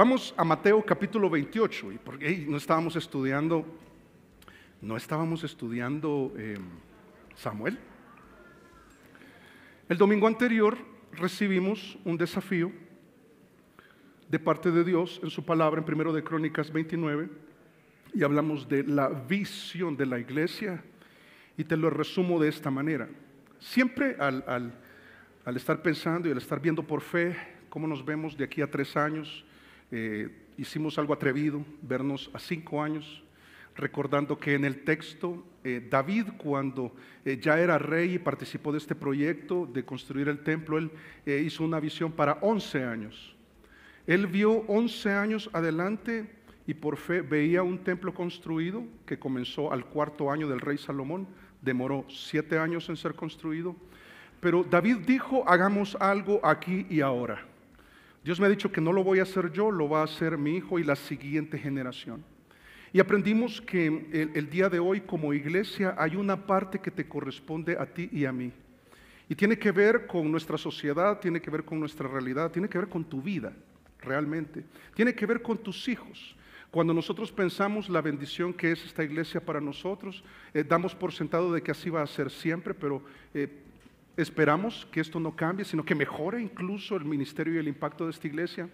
Vamos a Mateo capítulo 28, y porque no estábamos estudiando Samuel. El domingo anterior recibimos un desafío de parte de Dios en su palabra en 1 de Crónicas 29, y hablamos de la visión de la iglesia, y te lo resumo de esta manera. Siempre al estar pensando y al estar viendo por fe cómo nos vemos de aquí a 3 años, hicimos algo atrevido, vernos a 5 años, recordando que en el texto David, cuando ya era rey y participó de este proyecto de construir el templo, él hizo una visión para 11 años. Él vio 11 años adelante y por fe veía un templo construido que comenzó al 4.º año del rey Salomón, demoró 7 años en ser construido, pero David dijo: hagamos algo aquí y ahora. Dios me ha dicho que no lo voy a hacer yo, lo va a hacer mi hijo y la siguiente generación. Y aprendimos que el día de hoy como iglesia hay una parte que te corresponde a ti y a mí. Y tiene que ver con nuestra sociedad, tiene que ver con nuestra realidad, tiene que ver con tu vida, realmente. Tiene que ver con tus hijos. Cuando nosotros pensamos la bendición que es esta iglesia para nosotros, damos por sentado de que así va a ser siempre, pero esperamos que esto no cambie, sino que mejore incluso el ministerio y el impacto de esta iglesia.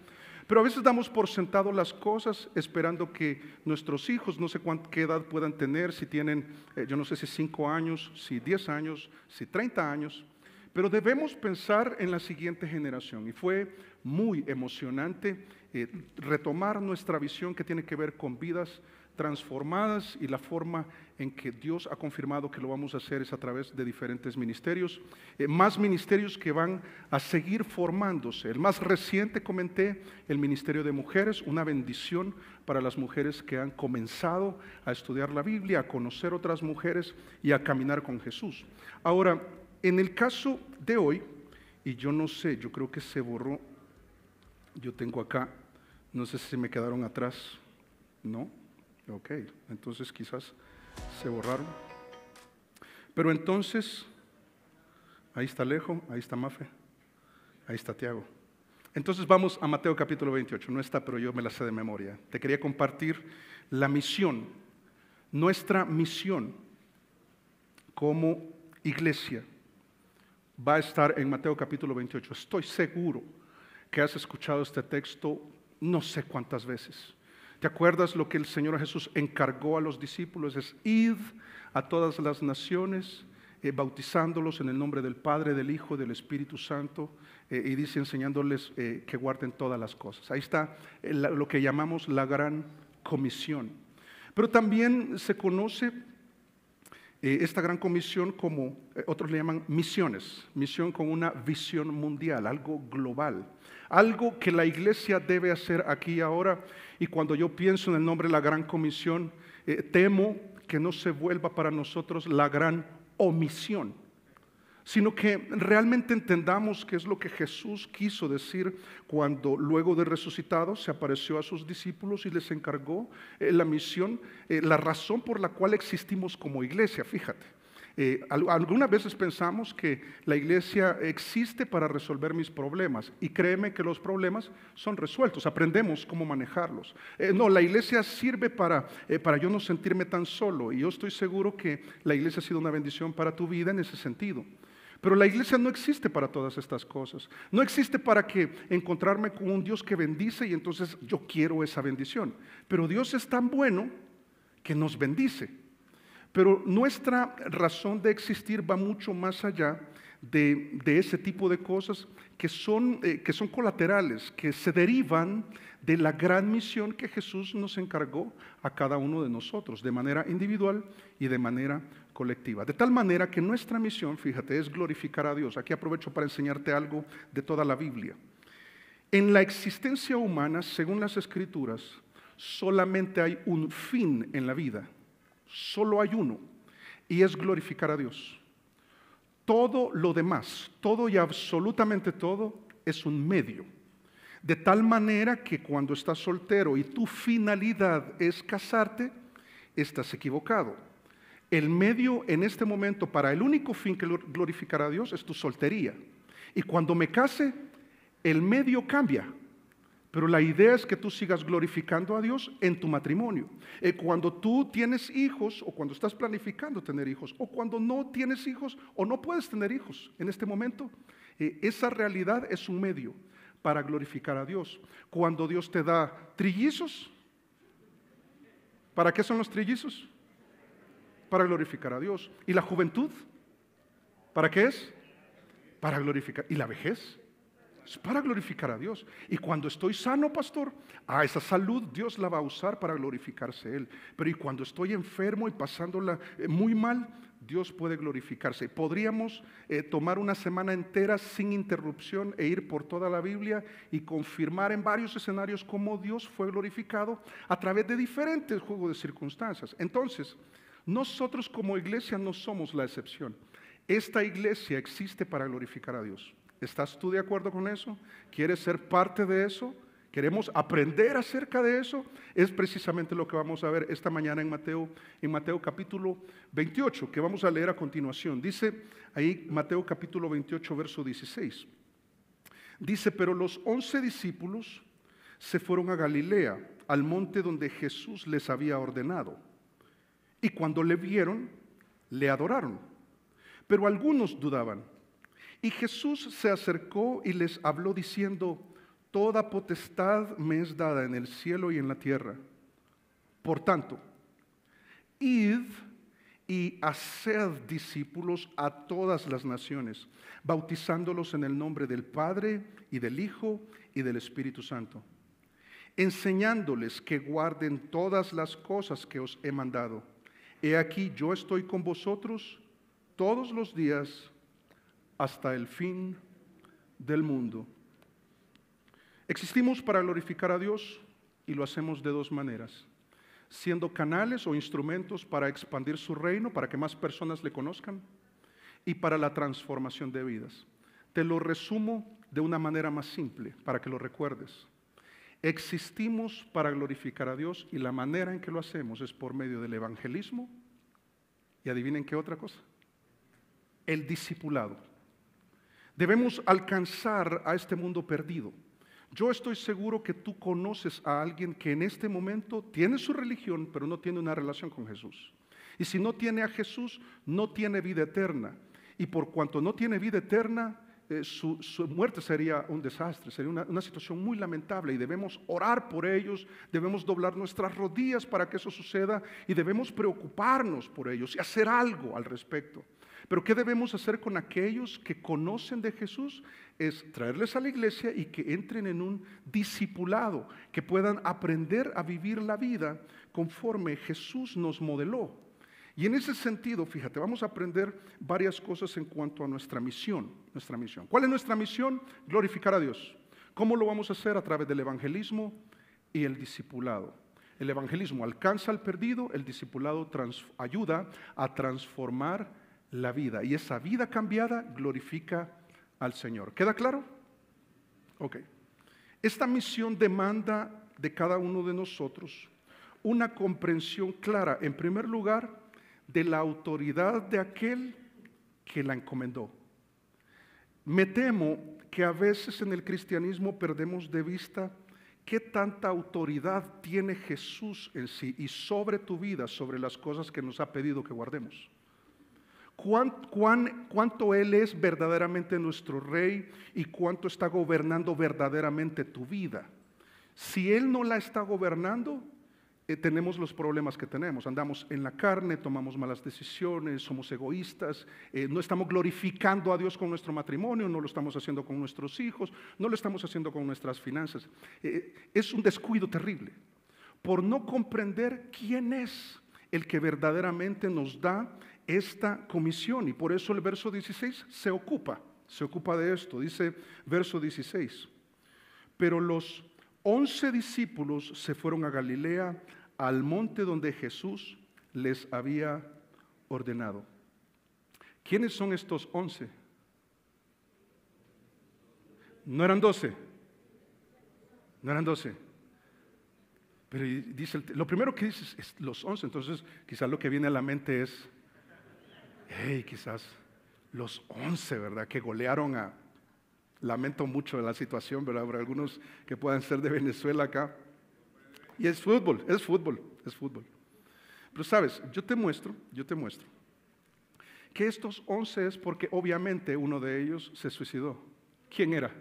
Pero a veces damos por sentado las cosas esperando que nuestros hijos, no sé qué edad puedan tener, si tienen, yo no sé si 5 años, si 10 años, si 30 años, pero debemos pensar en la siguiente generación. Y fue muy emocionante retomar nuestra visión que tiene que ver con vidas transformadas, y la forma en que Dios ha confirmado que lo vamos a hacer es a través de diferentes ministerios, más ministerios que van a seguir formándose. El más reciente, comenté, el ministerio de mujeres, una bendición para las mujeres que han comenzado a estudiar la Biblia, a conocer otras mujeres y a caminar con Jesús. Ahora, en el caso de hoy, y yo no sé, yo creo que se borró, yo tengo acá, no sé si me quedaron atrás, ¿no? Ok, entonces quizás se borraron. Pero entonces, ahí está Alejo, ahí está Mafe, ahí está Tiago. Entonces vamos a Mateo capítulo 28, no está, pero yo me la sé de memoria. Te quería compartir la misión, nuestra misión como iglesia va a estar en Mateo capítulo 28. Estoy seguro que has escuchado este texto no sé cuántas veces. ¿Te acuerdas lo que el Señor Jesús encargó a los discípulos? Es: id a todas las naciones, bautizándolos en el nombre del Padre, del Hijo y del Espíritu Santo, y dice enseñándoles que guarden todas las cosas. Ahí está lo que llamamos la gran comisión. Pero también se conoce esta gran comisión como, otros le llaman misiones, misión con una visión mundial, algo global, algo que la iglesia debe hacer aquí y ahora. Y cuando yo pienso en el nombre de la gran comisión, temo que no se vuelva para nosotros la gran omisión, sino que realmente entendamos qué es lo que Jesús quiso decir cuando luego de resucitado se apareció a sus discípulos y les encargó la misión, la razón por la cual existimos como iglesia. Fíjate, algunas veces pensamos que la iglesia existe para resolver mis problemas, y créeme que los problemas son resueltos, aprendemos cómo manejarlos. No, la iglesia sirve para yo no sentirme tan solo, y yo estoy seguro que la iglesia ha sido una bendición para tu vida en ese sentido. Pero la iglesia no existe para todas estas cosas. No existe para que encontrarme con un Dios que bendice y entonces yo quiero esa bendición. Pero Dios es tan bueno que nos bendice. Pero nuestra razón de existir va mucho más allá de ese tipo de cosas que son colaterales, que se derivan de la gran misión que Jesús nos encargó a cada uno de nosotros, de manera individual y de manera colectiva. De tal manera que nuestra misión, fíjate, es glorificar a Dios. Aquí aprovecho para enseñarte algo de toda la Biblia. En la existencia humana, según las Escrituras, solamente hay un fin en la vida. Solo hay uno, y es glorificar a Dios. Todo lo demás, todo y absolutamente todo, es un medio. De tal manera que cuando estás soltero y tu finalidad es casarte, estás equivocado. El medio en este momento para el único fin que glorificar a Dios es tu soltería. Y cuando me case, el medio cambia. Pero la idea es que tú sigas glorificando a Dios en tu matrimonio. Cuando tú tienes hijos, o cuando estás planificando tener hijos, o cuando no tienes hijos, o no puedes tener hijos en este momento, esa realidad es un medio para glorificar a Dios. Cuando Dios te da trillizos, ¿para qué son los trillizos? Para glorificar a Dios. ¿Y la juventud? ¿Para qué es? Para glorificar. ¿Y la vejez? Es para glorificar a Dios. Y cuando estoy sano, pastor, esa salud Dios la va a usar para glorificarse Él. Pero y cuando estoy enfermo y pasándola muy mal, Dios puede glorificarse. Podríamos tomar una semana entera sin interrupción e ir por toda la Biblia y confirmar en varios escenarios cómo Dios fue glorificado a través de diferentes juegos de circunstancias. Entonces, nosotros como iglesia no somos la excepción. Esta iglesia existe para glorificar a Dios. ¿Estás tú de acuerdo con eso? ¿Quieres ser parte de eso? ¿Queremos aprender acerca de eso? Es precisamente lo que vamos a ver esta mañana en Mateo capítulo 28, que vamos a leer a continuación. Dice ahí Mateo capítulo 28, verso 16. Dice, pero los 11 discípulos se fueron a Galilea, al monte donde Jesús les había ordenado. Y cuando le vieron, le adoraron. Pero algunos dudaban. Y Jesús se acercó y les habló diciendo, toda potestad me es dada en el cielo y en la tierra. Por tanto, id y haced discípulos a todas las naciones, bautizándolos en el nombre del Padre y del Hijo y del Espíritu Santo, enseñándoles que guarden todas las cosas que os he mandado. He aquí, yo estoy con vosotros todos los días hasta el fin del mundo. Existimos para glorificar a Dios y lo hacemos de dos maneras: siendo canales o instrumentos para expandir su reino, para que más personas le conozcan, y para la transformación de vidas. Te lo resumo de una manera más simple para que lo recuerdes. Existimos para glorificar a Dios y la manera en que lo hacemos es por medio del evangelismo y adivinen qué otra cosa, el discipulado. Debemos alcanzar a este mundo perdido. Yo estoy seguro que tú conoces a alguien que en este momento tiene su religión, pero no tiene una relación con Jesús. Y si no tiene a Jesús, no tiene vida eterna. Y por cuanto no tiene vida eterna, su muerte sería un desastre, sería una situación muy lamentable. Y debemos orar por ellos, debemos doblar nuestras rodillas para que eso suceda y debemos preocuparnos por ellos y hacer algo al respecto. Pero ¿qué debemos hacer con aquellos que conocen de Jesús? Es traerles a la iglesia y que entren en un discipulado, que puedan aprender a vivir la vida conforme Jesús nos modeló. Y en ese sentido, fíjate, vamos a aprender varias cosas en cuanto a nuestra misión. ¿Cuál es nuestra misión? Glorificar a Dios. ¿Cómo lo vamos a hacer? A través del evangelismo y el discipulado. El evangelismo alcanza al perdido, el discipulado ayuda a transformar la vida, y esa vida cambiada glorifica al Señor. ¿Queda claro? Ok. Esta misión demanda de cada uno de nosotros una comprensión clara, en primer lugar, de la autoridad de aquel que la encomendó. Me temo que a veces en el cristianismo perdemos de vista qué tanta autoridad tiene Jesús en sí y sobre tu vida, sobre las cosas que nos ha pedido que guardemos. Cuánto Él es verdaderamente nuestro Rey y cuánto está gobernando verdaderamente tu vida. Si Él no la está gobernando, tenemos los problemas que tenemos. Andamos en la carne, tomamos malas decisiones, somos egoístas, no estamos glorificando a Dios con nuestro matrimonio, no lo estamos haciendo con nuestros hijos, no lo estamos haciendo con nuestras finanzas. Es un descuido terrible por no comprender quién es el que verdaderamente nos da esta comisión, y por eso el verso 16 se ocupa de esto. Dice verso 16, pero los 11 discípulos se fueron a Galilea, al monte donde Jesús les había ordenado. ¿Quiénes son estos 11? No eran 12. Pero dice, lo primero que dice es los 11, entonces quizás lo que viene a la mente es, quizás los 11, ¿verdad? Que golearon Lamento mucho la situación, ¿verdad? Habrá algunos que puedan ser de Venezuela acá. Y es fútbol, es fútbol, es fútbol. Pero sabes, yo te muestro que estos 11 es porque obviamente uno de ellos se suicidó. ¿Quién era?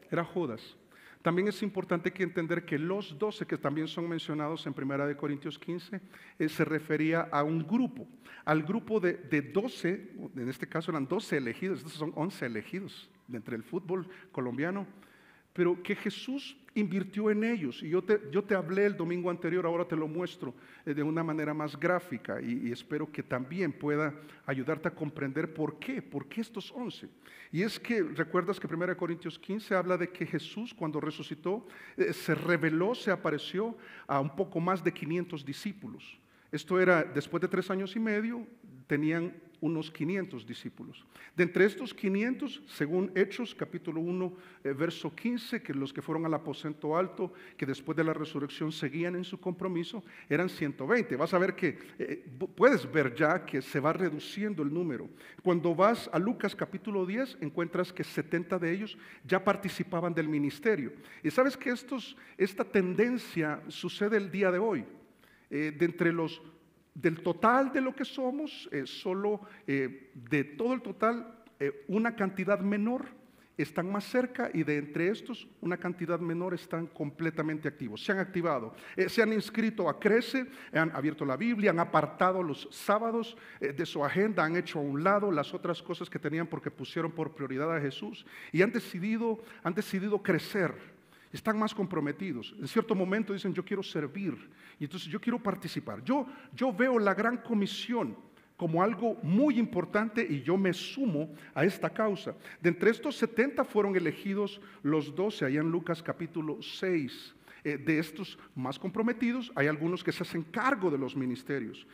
Era Judas. También es importante que entender que los 12 que también son mencionados en 1 Corintios 15 se refería a un grupo, al grupo de 12, en este caso eran 12 elegidos, estos son 11 elegidos de entre el fútbol colombiano, pero que Jesús invirtió en ellos. Y yo te hablé el domingo anterior, ahora te lo muestro de una manera más gráfica y espero que también pueda ayudarte a comprender por qué estos 11. Y es que, recuerdas que 1 Corintios 15 habla de que Jesús cuando resucitó se reveló, se apareció a un poco más de 500 discípulos. Esto era después de 3 años y medio, tenían unos 500 discípulos. De entre estos 500, según Hechos, capítulo 1, verso 15, que los que fueron al aposento alto, que después de la resurrección seguían en su compromiso, eran 120. Vas a ver que, puedes ver ya que se va reduciendo el número. Cuando vas a Lucas capítulo 10, encuentras que 70 de ellos ya participaban del ministerio. Y sabes que esta tendencia sucede el día de hoy. Del total de lo que somos, solo de todo el total, una cantidad menor están más cerca y de entre estos, una cantidad menor están completamente activos. Se han activado, se han inscrito a Crece, han abierto la Biblia, han apartado los sábados de su agenda, han hecho a un lado las otras cosas que tenían porque pusieron por prioridad a Jesús y han decidido crecer. Están más comprometidos. En cierto momento dicen, yo quiero servir, y entonces yo quiero participar. Yo veo la gran comisión como algo muy importante y yo me sumo a esta causa. De entre estos 70 fueron elegidos los 12, allá en Lucas capítulo 6. De estos más comprometidos, hay algunos que se hacen cargo de los ministerios.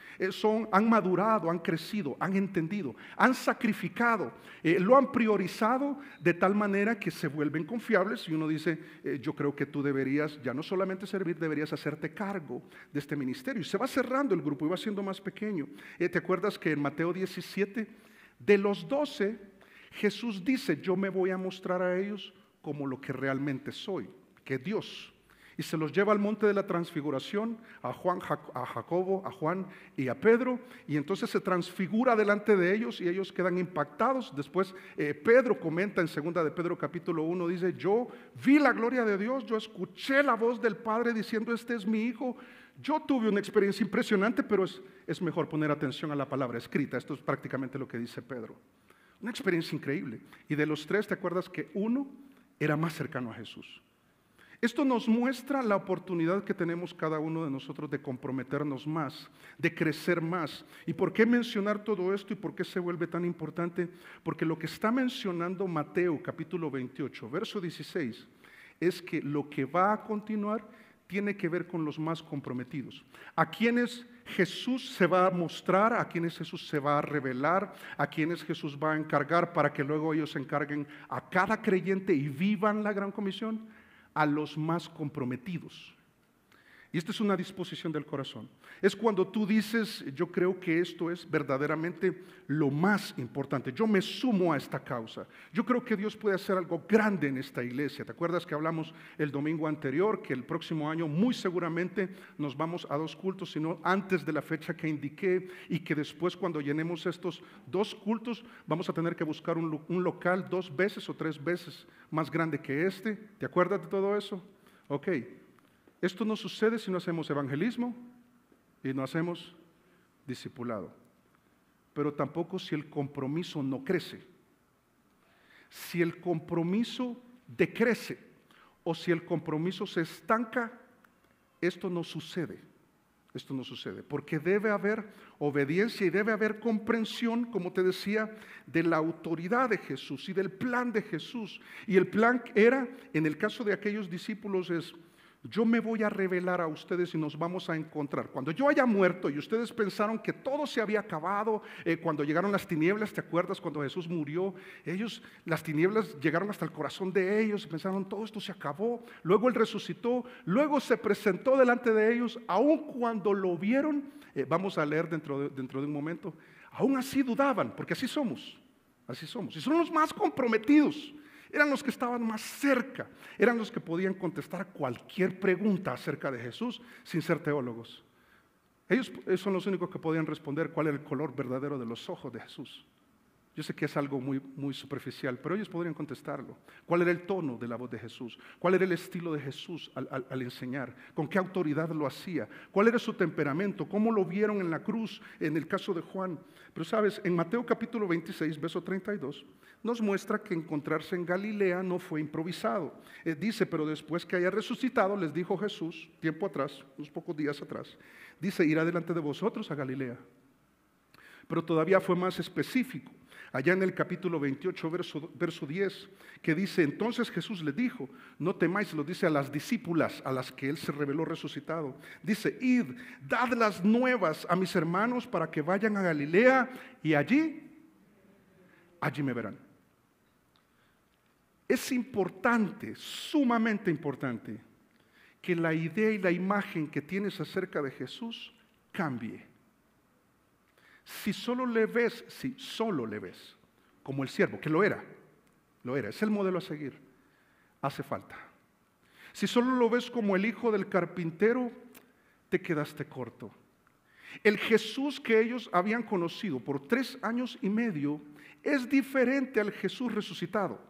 Han madurado, han crecido, han entendido, han sacrificado, lo han priorizado de tal manera que se vuelven confiables y uno dice, yo creo que tú deberías ya no solamente servir, deberías hacerte cargo de este ministerio. Y se va cerrando el grupo y va siendo más pequeño. ¿Te acuerdas que en Mateo 17, de los 12, Jesús dice, yo me voy a mostrar a ellos como lo que realmente soy, que Dios. Y se los lleva al monte de la transfiguración, a Jacobo, a Juan y a Pedro, y entonces se transfigura delante de ellos y ellos quedan impactados. Después Pedro comenta en 2 de Pedro capítulo 1, dice, yo vi la gloria de Dios, yo escuché la voz del Padre diciendo, este es mi Hijo. Yo tuve una experiencia impresionante, pero es mejor poner atención a la palabra escrita. Esto es prácticamente lo que dice Pedro. Una experiencia increíble. Y de los 3, ¿te acuerdas que uno era más cercano a Jesús? Esto nos muestra la oportunidad que tenemos cada uno de nosotros de comprometernos más, de crecer más. ¿Y por qué mencionar todo esto y por qué se vuelve tan importante? Porque lo que está mencionando Mateo capítulo 28, verso 16, es que lo que va a continuar tiene que ver con los más comprometidos, a quienes Jesús se va a mostrar, a quienes Jesús se va a revelar, a quienes Jesús va a encargar para que luego ellos se encarguen a cada creyente y vivan la gran comisión. A los más comprometidos. Y esta es una disposición del corazón. Es cuando tú dices, yo creo que esto es verdaderamente lo más importante. Yo me sumo a esta causa. Yo creo que Dios puede hacer algo grande en esta iglesia. ¿Te acuerdas que hablamos el domingo anterior? Que el próximo año muy seguramente nos vamos a 2 cultos, sino antes de la fecha que indiqué. Y que después cuando llenemos estos 2 cultos, vamos a tener que buscar un local 2 veces o 3 veces más grande que este. ¿Te acuerdas de todo eso? Ok. Esto no sucede si no hacemos evangelismo y no hacemos discipulado. Pero tampoco si el compromiso no crece. Si el compromiso decrece o si el compromiso se estanca, esto no sucede. Esto no sucede, porque debe haber obediencia y debe haber comprensión, como te decía, de la autoridad de Jesús y del plan de Jesús. Y el plan era, en el caso de aquellos discípulos, es: yo me voy a revelar a ustedes y nos vamos a encontrar. Cuando yo haya muerto y ustedes pensaron que todo se había acabado, cuando llegaron las tinieblas, ¿te acuerdas? Cuando Jesús murió, las tinieblas llegaron hasta el corazón de ellos y pensaron, todo esto se acabó. Luego Él resucitó, luego se presentó delante de ellos, aun cuando lo vieron, vamos a leer dentro de un momento, aún así dudaban, porque así somos, y son los más comprometidos. Eran los que estaban más cerca, eran los que podían contestar cualquier pregunta acerca de Jesús sin ser teólogos. Ellos son los únicos que podían responder cuál era el color verdadero de los ojos de Jesús. Yo sé que es algo muy superficial, pero ellos podrían contestarlo. ¿Cuál era el tono de la voz de Jesús? ¿Cuál era el estilo de Jesús al enseñar? ¿Con qué autoridad lo hacía? ¿Cuál era su temperamento? ¿Cómo lo vieron en la cruz en el caso de Juan? Pero sabes, en Mateo capítulo 26, verso 32, nos muestra que encontrarse en Galilea no fue improvisado. Dice, pero después que haya resucitado, les dijo Jesús, tiempo atrás, unos pocos días atrás, dice, irá delante de vosotros a Galilea. Pero todavía fue más específico. Allá en el capítulo 28, verso 10, que dice, entonces Jesús le dijo, no temáis, lo dice a las discípulas a las que él se reveló resucitado. Dice, id, dad las nuevas a mis hermanos para que vayan a Galilea y allí me verán. Es importante, sumamente importante, que la idea y la imagen que tienes acerca de Jesús cambie. Si solo le ves como el siervo, que lo era, es el modelo a seguir, hace falta. Si solo lo ves como el hijo del carpintero, te quedaste corto. El Jesús que ellos habían conocido por 3 años y medio es diferente al Jesús resucitado.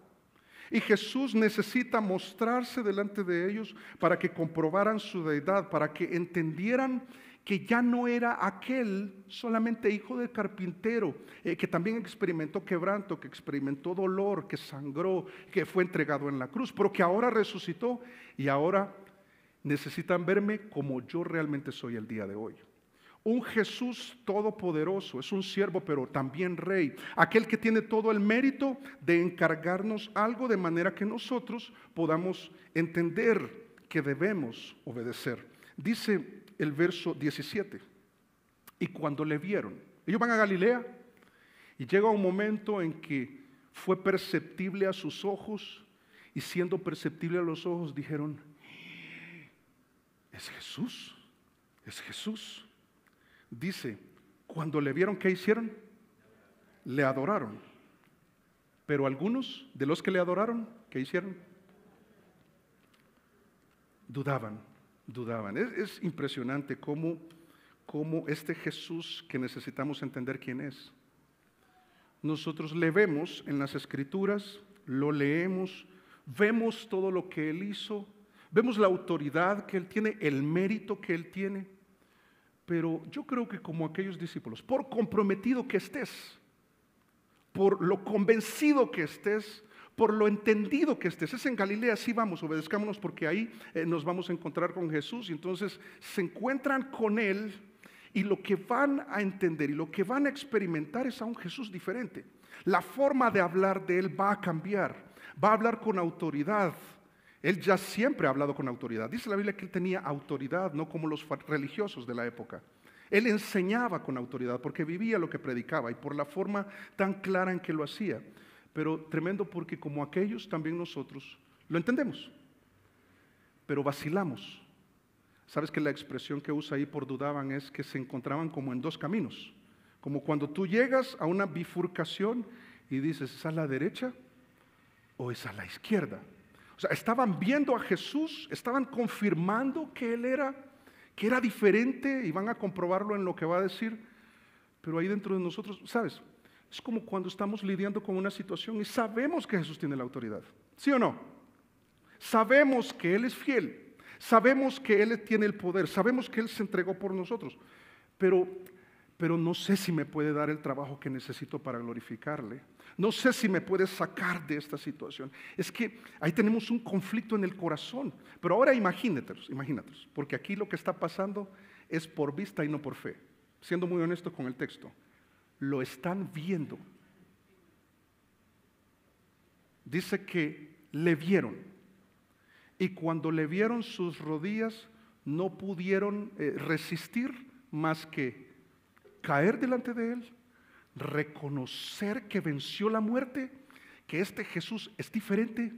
Y Jesús necesita mostrarse delante de ellos para que comprobaran su deidad, para que entendieran que ya no era aquel solamente hijo del carpintero, que también experimentó quebranto, que experimentó dolor, que sangró, que fue entregado en la cruz, pero que ahora resucitó y ahora necesitan verme como yo realmente soy el día de hoy. Un Jesús todopoderoso, es un siervo pero también rey, aquel que tiene todo el mérito de encargarnos algo de manera que nosotros podamos entender que debemos obedecer. Dice el verso 17, y cuando le vieron, ellos van a Galilea y llega un momento en que fue perceptible a sus ojos y siendo perceptible a los ojos dijeron, es Jesús, es Jesús. Dice, cuando le vieron, ¿qué hicieron? Le adoraron. Pero algunos de los que le adoraron, ¿qué hicieron? Dudaban. Es impresionante cómo este Jesús que necesitamos entender quién es. Nosotros le vemos en las Escrituras, lo leemos, vemos todo lo que Él hizo, vemos la autoridad que Él tiene, el mérito que Él tiene. Pero yo creo que como aquellos discípulos, por comprometido que estés, por lo convencido que estés, por lo entendido que estés, es en Galilea, sí vamos, obedezcámonos porque ahí nos vamos a encontrar con Jesús y entonces se encuentran con Él y lo que van a entender y lo que van a experimentar es a un Jesús diferente. La forma de hablar de Él va a cambiar, va a hablar con autoridad. Él ya siempre ha hablado con autoridad. Dice la Biblia que Él tenía autoridad, no como los religiosos de la época. Él enseñaba con autoridad porque vivía lo que predicaba y por la forma tan clara en que lo hacía. Pero tremendo porque como aquellos también nosotros lo entendemos, pero vacilamos. ¿Sabes que la expresión que usa ahí por dudaban es que se encontraban como en 2 caminos? Como cuando tú llegas a una bifurcación y dices, ¿es a la derecha o es a la izquierda? O sea, estaban viendo a Jesús, estaban confirmando que Él era diferente y van a comprobarlo en lo que va a decir, pero ahí dentro de nosotros, ¿sabes? Es como cuando estamos lidiando con una situación y sabemos que Jesús tiene la autoridad, ¿sí o no? Sabemos que Él es fiel, sabemos que Él tiene el poder, sabemos que Él se entregó por nosotros, pero no sé si me puede dar el trabajo que necesito para glorificarle. No sé si me puede sacar de esta situación. Es que ahí tenemos un conflicto en el corazón. Pero ahora imagínatelos, porque aquí lo que está pasando es por vista y no por fe. Siendo muy honesto con el texto, lo están viendo. Dice que le vieron. Y cuando le vieron sus rodillas, no pudieron resistir más que caer delante de Él, reconocer que venció la muerte, que este Jesús es diferente,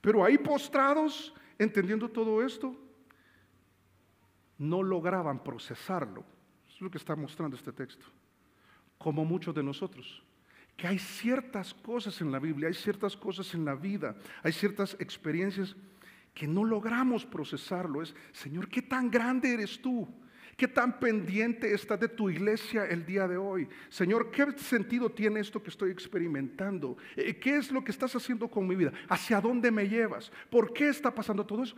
pero ahí postrados, entendiendo todo esto, no lograban procesarlo. Eso es lo que está mostrando este texto. Como muchos de nosotros, que hay ciertas cosas en la Biblia, hay ciertas cosas en la vida, hay ciertas experiencias que no logramos procesarlo. Es, Señor, ¿qué tan grande eres tú? ¿Qué tan pendiente estás de tu iglesia el día de hoy? Señor, ¿qué sentido tiene esto que estoy experimentando? ¿Qué es lo que estás haciendo con mi vida? ¿Hacia dónde me llevas? ¿Por qué está pasando todo eso?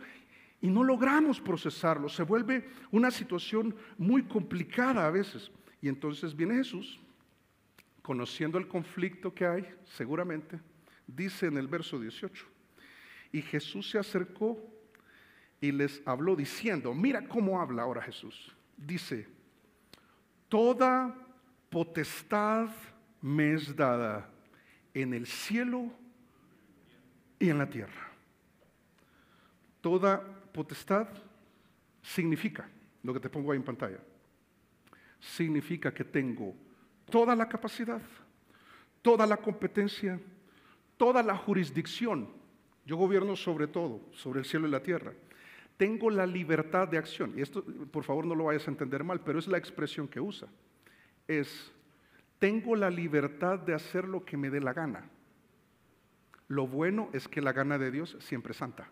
Y no logramos procesarlo. Se vuelve una situación muy complicada a veces. Y entonces viene Jesús, conociendo el conflicto que hay, seguramente, dice en el verso 18, y Jesús se acercó y les habló diciendo, mira cómo habla ahora Jesús. Dice, toda potestad me es dada en el cielo y en la tierra. Toda potestad significa, lo que te pongo ahí en pantalla, significa que tengo toda la capacidad, toda la competencia, toda la jurisdicción. Yo gobierno sobre todo, sobre el cielo y la tierra. Tengo la libertad de acción. Y esto, por favor, no lo vayas a entender mal, pero es la expresión que usa. Tengo la libertad de hacer lo que me dé la gana. Lo bueno es que la gana de Dios siempre es santa.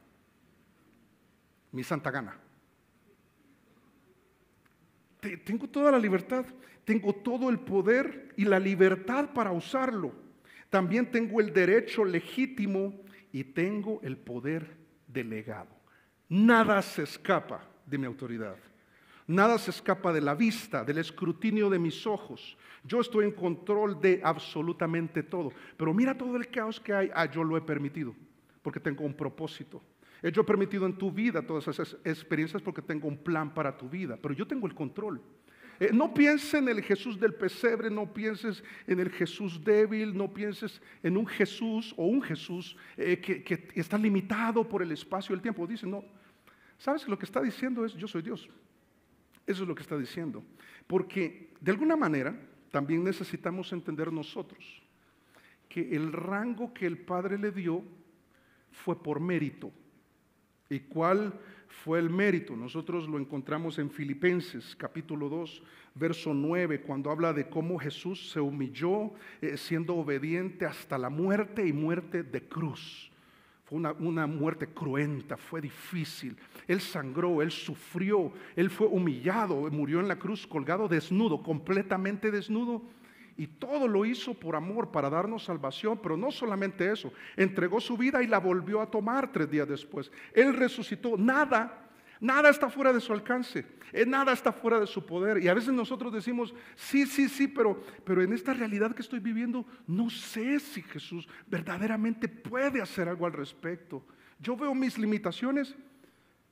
Mi santa gana. Tengo toda la libertad, tengo todo el poder y la libertad para usarlo. También tengo el derecho legítimo y tengo el poder delegado. Nada se escapa de mi autoridad. Nada se escapa de la vista, del escrutinio de mis ojos. Yo estoy en control de absolutamente todo. Pero mira todo el caos que hay. Yo lo he permitido porque tengo un propósito. Yo he permitido en tu vida todas esas experiencias porque tengo un plan para tu vida. Pero yo tengo el control. No pienses en el Jesús del pesebre, no pienses en el Jesús débil, no pienses en un Jesús o un Jesús que está limitado por el espacio y el tiempo. Dice, no, ¿sabes? Lo que está diciendo es, yo soy Dios. Eso es lo que está diciendo. Porque de alguna manera también necesitamos entender nosotros que el rango que el Padre le dio fue por mérito. ¿Y cuál fue el mérito? Nosotros lo encontramos en Filipenses capítulo 2, verso 9, cuando habla de cómo Jesús se humilló siendo obediente hasta la muerte y muerte de cruz. Fue una muerte cruenta, fue difícil. Él sangró, Él sufrió, Él fue humillado, murió en la cruz colgado desnudo, completamente desnudo. Y todo lo hizo por amor, para darnos salvación, pero no solamente eso, entregó su vida y la volvió a tomar 3 días después. Él resucitó, nada está fuera de su alcance, nada está fuera de su poder. Y a veces nosotros decimos, sí, pero en esta realidad que estoy viviendo, no sé si Jesús verdaderamente puede hacer algo al respecto. Yo veo mis limitaciones,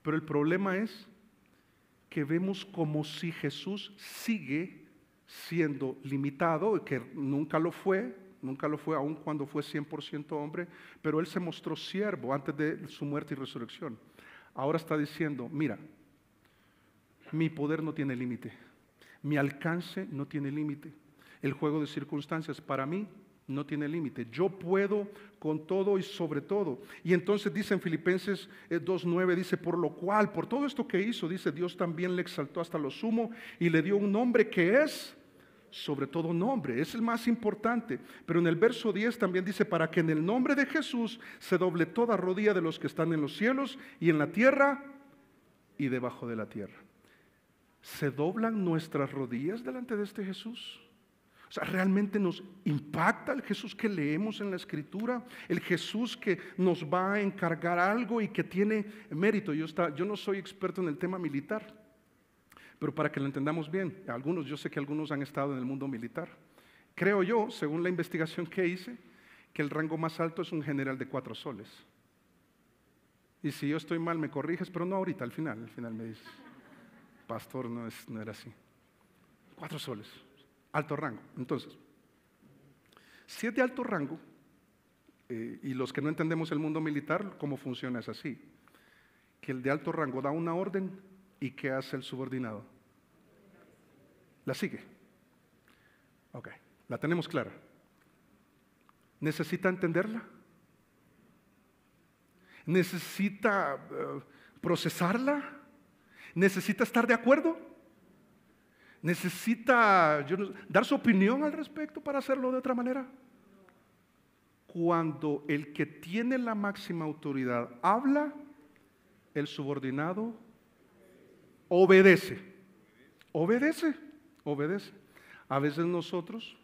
pero el problema es que vemos como si Jesús sigue siendo limitado, que nunca lo fue aun cuando fue 100% hombre, pero Él se mostró siervo antes de su muerte y resurrección. Ahora está diciendo, mira, mi poder no tiene límite, mi alcance no tiene límite, el juego de circunstancias para mí no tiene límite. Yo puedo con todo y sobre todo. Y entonces dice en Filipenses 2:9, dice, por lo cual, por todo esto que hizo, dice, Dios también le exaltó hasta lo sumo y le dio un nombre que es sobre todo nombre, es el más importante. Pero en el verso 10 también dice, para que en el nombre de Jesús se doble toda rodilla de los que están en los cielos y en la tierra y debajo de la tierra. ¿Se doblan nuestras rodillas delante de este Jesús? O sea, ¿realmente nos impacta el Jesús que leemos en la Escritura? El Jesús que nos va a encargar algo y que tiene mérito. Yo no soy experto en el tema militar, pero para que lo entendamos bien, yo sé que algunos han estado en el mundo militar. Creo yo, según la investigación que hice, que el rango más alto es un general de 4 soles. Y si yo estoy mal, me corriges, pero no ahorita, al final me dices, pastor, no era así. 4 soles. Alto rango. Entonces, si es de alto rango, y los que no entendemos el mundo militar, cómo funciona es así, que el de alto rango da una orden y ¿qué hace el subordinado? La sigue. Ok, la tenemos clara. ¿Necesita entenderla? ¿Necesita procesarla? ¿Necesita estar de acuerdo? ¿Necesita dar su opinión al respecto para hacerlo de otra manera? cuando el que tiene la máxima autoridad habla, el subordinado obedece. Obedece, obedece. A veces nosotros,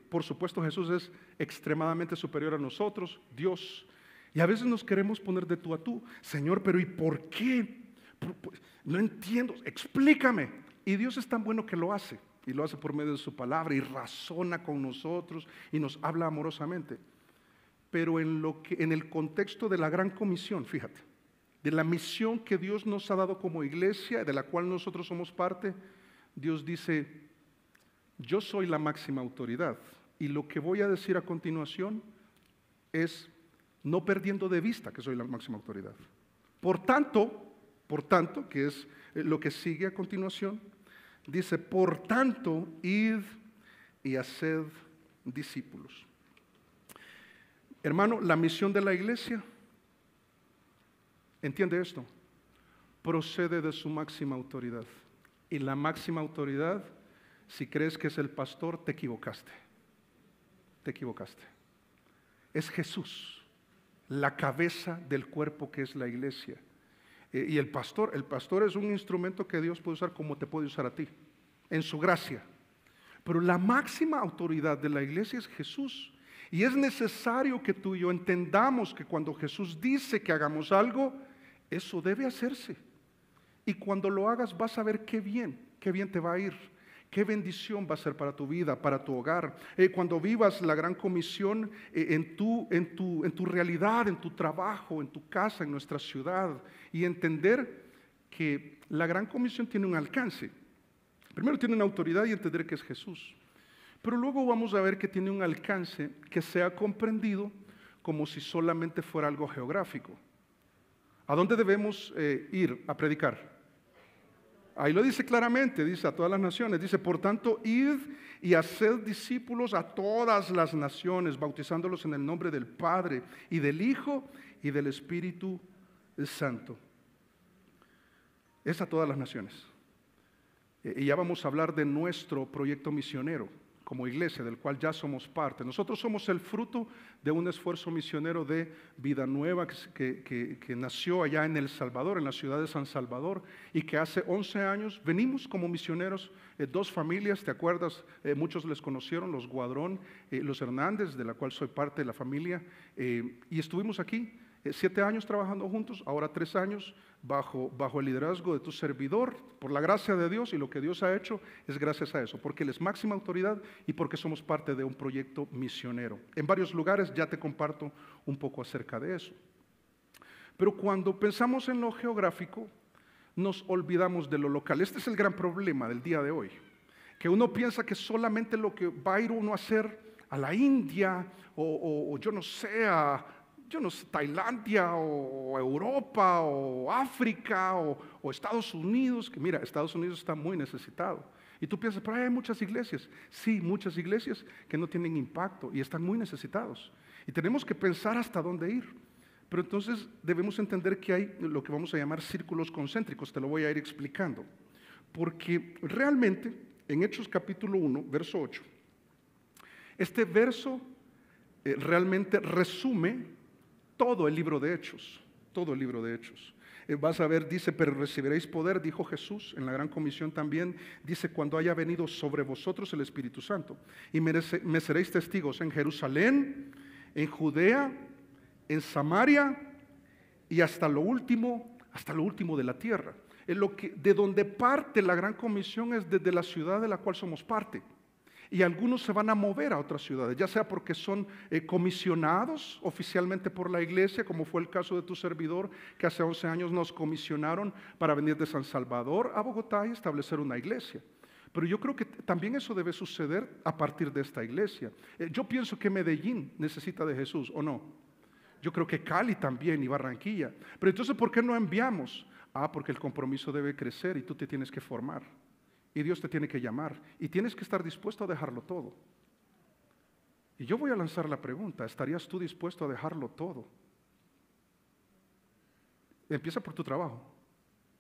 por supuesto Jesús es extremadamente superior a nosotros, Dios, y a veces nos queremos poner de tú a tú. Señor, pero ¿y por qué? No entiendo, explícame. Y Dios es tan bueno que lo hace, y lo hace por medio de su palabra, y razona con nosotros, y nos habla amorosamente. Pero en el contexto de la gran comisión, fíjate, de la misión que Dios nos ha dado como iglesia, de la cual nosotros somos parte, Dios dice, yo soy la máxima autoridad, y lo que voy a decir a continuación es no perdiendo de vista que soy la máxima autoridad. Por tanto, que es lo que sigue a continuación, dice, por tanto, id y haced discípulos. Hermano, la misión de la iglesia, entiende esto, procede de su máxima autoridad. Y la máxima autoridad, si crees que es el pastor, te equivocaste. Te equivocaste. Es Jesús, la cabeza del cuerpo que es la iglesia. Y el pastor es un instrumento que Dios puede usar como te puede usar a ti, en su gracia. Pero la máxima autoridad de la iglesia es Jesús. Y es necesario que tú y yo entendamos que cuando Jesús dice que hagamos algo, eso debe hacerse. Y cuando lo hagas vas a ver qué bien te va a ir. Qué bendición va a ser para tu vida, para tu hogar. Cuando vivas la gran comisión en tu realidad, en tu trabajo, en tu casa, en nuestra ciudad. Y entender que la gran comisión tiene un alcance. Primero tiene una autoridad y entender que es Jesús. Pero luego vamos a ver que tiene un alcance que sea comprendido como si solamente fuera algo geográfico. ¿A dónde debemos ir a predicar? Ahí lo dice claramente, dice a todas las naciones, dice, por tanto, id y haced discípulos a todas las naciones, bautizándolos en el nombre del Padre y del Hijo y del Espíritu Santo. Es a todas las naciones. Y ya vamos a hablar de nuestro proyecto misionero como iglesia, del cual ya somos parte. Nosotros somos el fruto de un esfuerzo misionero de Vida Nueva que nació allá en El Salvador, en la ciudad de San Salvador, y que hace 11 años venimos como misioneros, 2 familias, ¿te acuerdas? Muchos les conocieron, los Guadrón, los Hernández, de la cual soy parte de la familia, y estuvimos aquí 7 años trabajando juntos, ahora 3 años bajo el liderazgo de tu servidor, por la gracia de Dios, y lo que Dios ha hecho es gracias a eso, porque Él es máxima autoridad y porque somos parte de un proyecto misionero. En varios lugares ya te comparto un poco acerca de eso. Pero cuando pensamos en lo geográfico, nos olvidamos de lo local. Este es el gran problema del día de hoy, que uno piensa que solamente lo que va a ir uno a hacer a la India o yo no sé, Tailandia o Europa o África o Estados Unidos, que mira, Estados Unidos está muy necesitado. Y tú piensas, pero hay muchas iglesias. Sí, muchas iglesias que no tienen impacto y están muy necesitados. Y tenemos que pensar hasta dónde ir. Pero entonces debemos entender que hay lo que vamos a llamar círculos concéntricos, te lo voy a ir explicando. Porque realmente en Hechos capítulo 1, verso 8, este verso realmente resume todo el libro de Hechos, todo el libro de Hechos. Vas a ver, dice, pero recibiréis poder, dijo Jesús, en la gran comisión también, dice, cuando haya venido sobre vosotros el Espíritu Santo, y me seréis testigos en Jerusalén, en Judea, en Samaria, y hasta lo último de la tierra. De donde parte la gran comisión es desde la ciudad de la cual somos parte. Y algunos se van a mover a otras ciudades, ya sea porque son comisionados oficialmente por la iglesia, como fue el caso de tu servidor, que hace 11 años nos comisionaron para venir de San Salvador a Bogotá y establecer una iglesia. Pero yo creo que también eso debe suceder a partir de esta iglesia. Yo pienso que Medellín necesita de Jesús, ¿o no? Yo creo que Cali también y Barranquilla. Pero entonces, ¿por qué no enviamos? Porque el compromiso debe crecer y tú te tienes que formar. Y Dios te tiene que llamar y tienes que estar dispuesto a dejarlo todo. Y yo voy a lanzar la pregunta, ¿estarías tú dispuesto a dejarlo todo? Empieza por tu trabajo,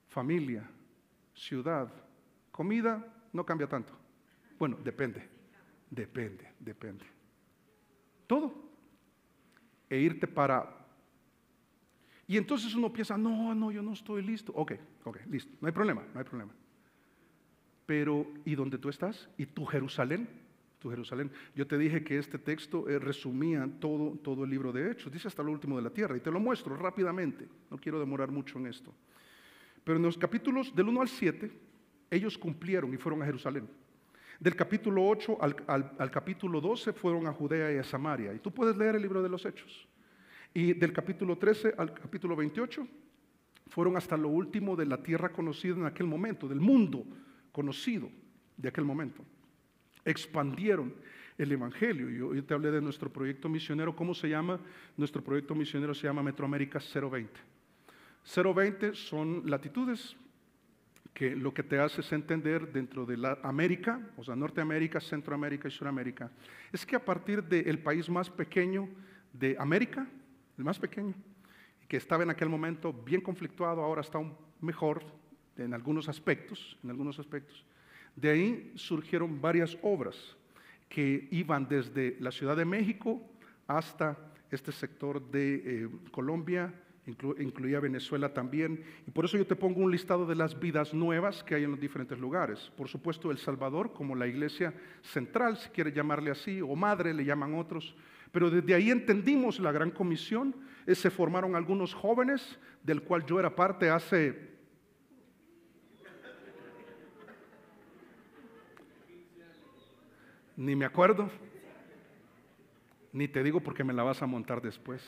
familia, ciudad, comida, no cambia tanto. Bueno, depende. Todo. e irte para... Y entonces uno piensa, no, yo no estoy listo. Ok, listo, no hay problema, no hay problema. Pero, ¿y dónde tú estás? ¿Y tu Jerusalén? Tu Jerusalén. Yo te dije que este texto resumía todo el libro de Hechos. Dice hasta lo último de la tierra. Y te lo muestro rápidamente. No quiero demorar mucho en esto. Pero en los capítulos del 1 al 7, ellos cumplieron y fueron a Jerusalén. Del capítulo 8 al capítulo 12 fueron a Judea y a Samaria. Y tú puedes leer el libro de los Hechos. Y del capítulo 13 al capítulo 28 fueron hasta lo último de la tierra conocida en aquel momento, del mundo conocido de aquel momento. Expandieron el evangelio. Yo te hablé de nuestro proyecto misionero. ¿Cómo se llama? Nuestro proyecto misionero se llama Metroamérica 020. 020 son latitudes que lo que te hace es entender dentro de la América, o sea, Norteamérica, Centroamérica y Suramérica, es que a partir del país más pequeño de América, el más pequeño, que estaba en aquel momento bien conflictuado, ahora está aún mejor en algunos aspectos, de ahí surgieron varias obras que iban desde la Ciudad de México hasta este sector de Colombia, incluía Venezuela también, y por eso yo te pongo un listado de las vidas nuevas que hay en los diferentes lugares. Por supuesto, El Salvador como la iglesia central, si quiere llamarle así, o madre, le llaman otros, pero desde ahí entendimos la gran comisión. Se formaron algunos jóvenes, del cual yo era parte hace... Ni me acuerdo, ni te digo porque me la vas a montar después.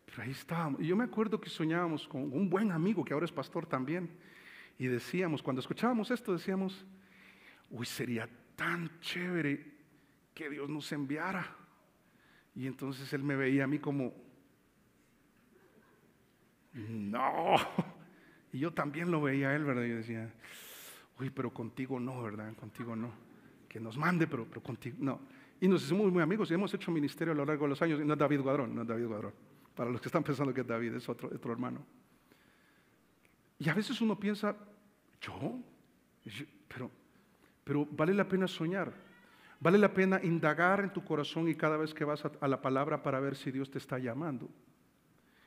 Pero ahí estábamos. Y yo me acuerdo que soñábamos con un buen amigo que ahora es pastor también. Y decíamos, cuando escuchábamos esto, decíamos, uy, sería tan chévere que Dios nos enviara. Y entonces él me veía a mí como, no. Y yo también lo veía a él, ¿verdad? Y yo decía, uy, pero contigo no, ¿verdad? Contigo no. Que nos mande, pero contigo no. Y nos hicimos muy amigos y hemos hecho ministerio a lo largo de los años. Y no es David Guadrón. Para los que están pensando que es David, es otro hermano. Y a veces uno piensa, ¿yo? Pero vale la pena soñar. Vale la pena indagar en tu corazón y cada vez que vas a la palabra para ver si Dios te está llamando.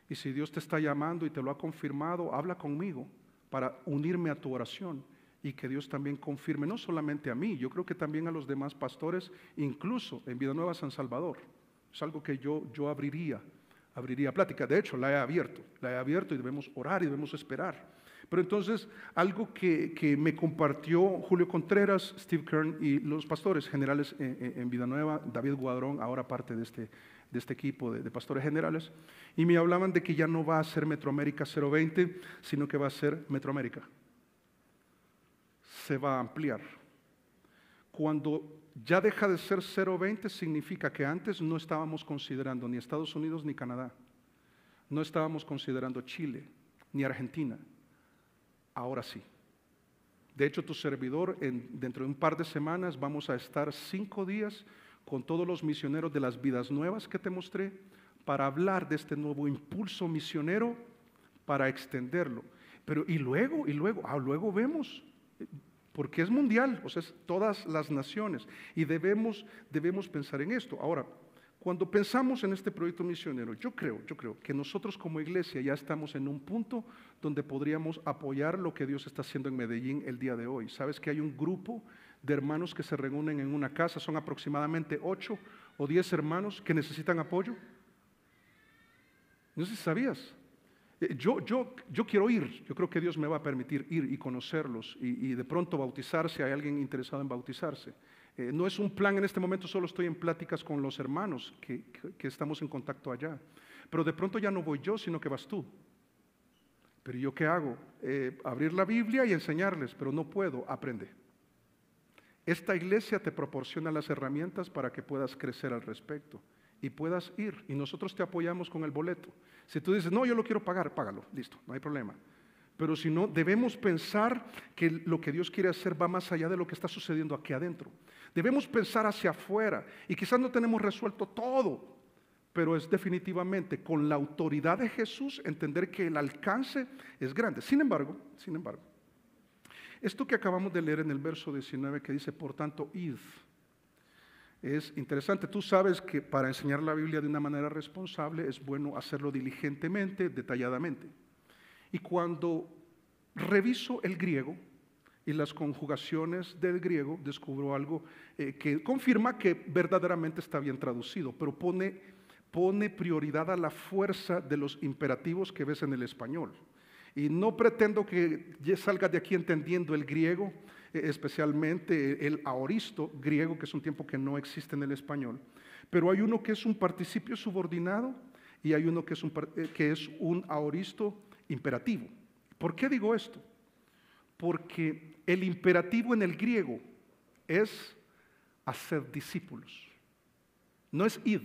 Y si Dios te está llamando y te lo ha confirmado, habla conmigo para unirme a tu oración y que Dios también confirme, no solamente a mí, yo creo que también a los demás pastores, incluso en Vida Nueva San Salvador. Es algo que yo abriría plática. De hecho, la he abierto y debemos orar y debemos esperar. Pero entonces, algo que me compartió Julio Contreras, Steve Kern y los pastores generales en Vida Nueva, David Guadrón, ahora parte de este equipo de pastores generales, y me hablaban de que ya no va a ser Metroamérica 020, sino que va a ser Metroamérica. Se va a ampliar. Cuando ya deja de ser 020 significa que antes no estábamos considerando ni Estados Unidos ni Canadá, no estábamos considerando Chile ni Argentina, ahora sí. De hecho, tu servidor dentro de un par de semanas vamos a estar 5 días con todos los misioneros de las vidas nuevas que te mostré para hablar de este nuevo impulso misionero para extenderlo. Pero luego vemos, porque es mundial, o sea, es todas las naciones y debemos pensar en esto. Ahora, cuando pensamos en este proyecto misionero, yo creo que nosotros como iglesia ya estamos en un punto donde podríamos apoyar lo que Dios está haciendo en Medellín el día de hoy. ¿Sabes que hay un grupo de hermanos que se reúnen en una casa? Son aproximadamente 8 o 10 hermanos que necesitan apoyo. No sé si sabías. Yo quiero ir, yo creo que Dios me va a permitir ir y conocerlos y de pronto bautizarse, hay alguien interesado en bautizarse. No es un plan en este momento, solo estoy en pláticas con los hermanos que estamos en contacto allá. Pero de pronto ya no voy yo, sino que vas tú. Pero ¿yo qué hago? Abrir la Biblia y enseñarles, pero no puedo, aprende. Esta iglesia te proporciona las herramientas para que puedas crecer al respecto y puedas ir, y nosotros te apoyamos con el boleto. Si tú dices, no, yo lo quiero pagar, págalo, listo, no hay problema. Pero si no, debemos pensar que lo que Dios quiere hacer va más allá de lo que está sucediendo aquí adentro. Debemos pensar hacia afuera, y quizás no tenemos resuelto todo, pero es definitivamente con la autoridad de Jesús entender que el alcance es grande. Sin embargo, esto que acabamos de leer en el verso 19 que dice, por tanto, id. Es interesante. Tú sabes que para enseñar la Biblia de una manera responsable es bueno hacerlo diligentemente, detalladamente. Y cuando reviso el griego y las conjugaciones del griego, descubro algo que confirma que verdaderamente está bien traducido, pero pone prioridad a la fuerza de los imperativos que ves en el español. Y no pretendo que ya salgas de aquí entendiendo el griego, especialmente el aoristo griego, que es un tiempo que no existe en el español. Pero hay uno que es un participio subordinado y hay uno que es un aoristo imperativo. ¿Por qué digo esto? Porque el imperativo en el griego es hacer discípulos, no es id.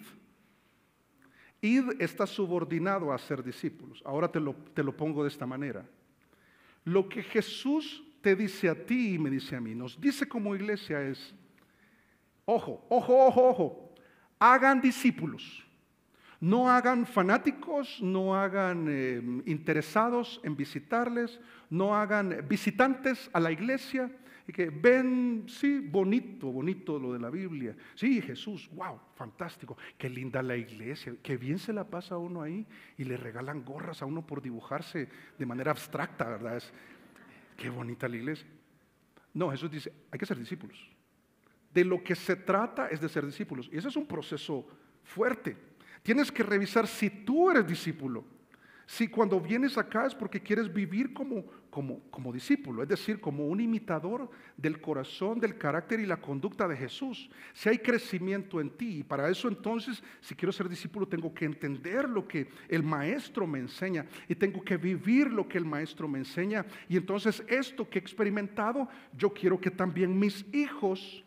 Id está subordinado a ser discípulos. Ahora te lo pongo de esta manera. Lo que Jesús te dice a ti y me dice a mí, nos dice como iglesia es, ojo, ojo, ojo, ojo, hagan discípulos. No hagan fanáticos, no hagan interesados en visitarles, no hagan visitantes a la iglesia. Y que ven, sí, bonito lo de la Biblia. Sí, Jesús, wow, fantástico. Qué linda la iglesia, qué bien se la pasa a uno ahí. Y le regalan gorras a uno por dibujarse de manera abstracta, ¿verdad? Qué bonita la iglesia. No, Jesús dice, hay que ser discípulos. De lo que se trata es de ser discípulos. Y ese es un proceso fuerte. Tienes que revisar si tú eres discípulo. Si cuando vienes acá es porque quieres vivir como discípulo, es decir, como un imitador del corazón, del carácter y la conducta de Jesús. Si hay crecimiento en ti, y para eso entonces, si quiero ser discípulo, tengo que entender lo que el maestro me enseña y tengo que vivir lo que el maestro me enseña. Y entonces esto que he experimentado, yo quiero que también mis hijos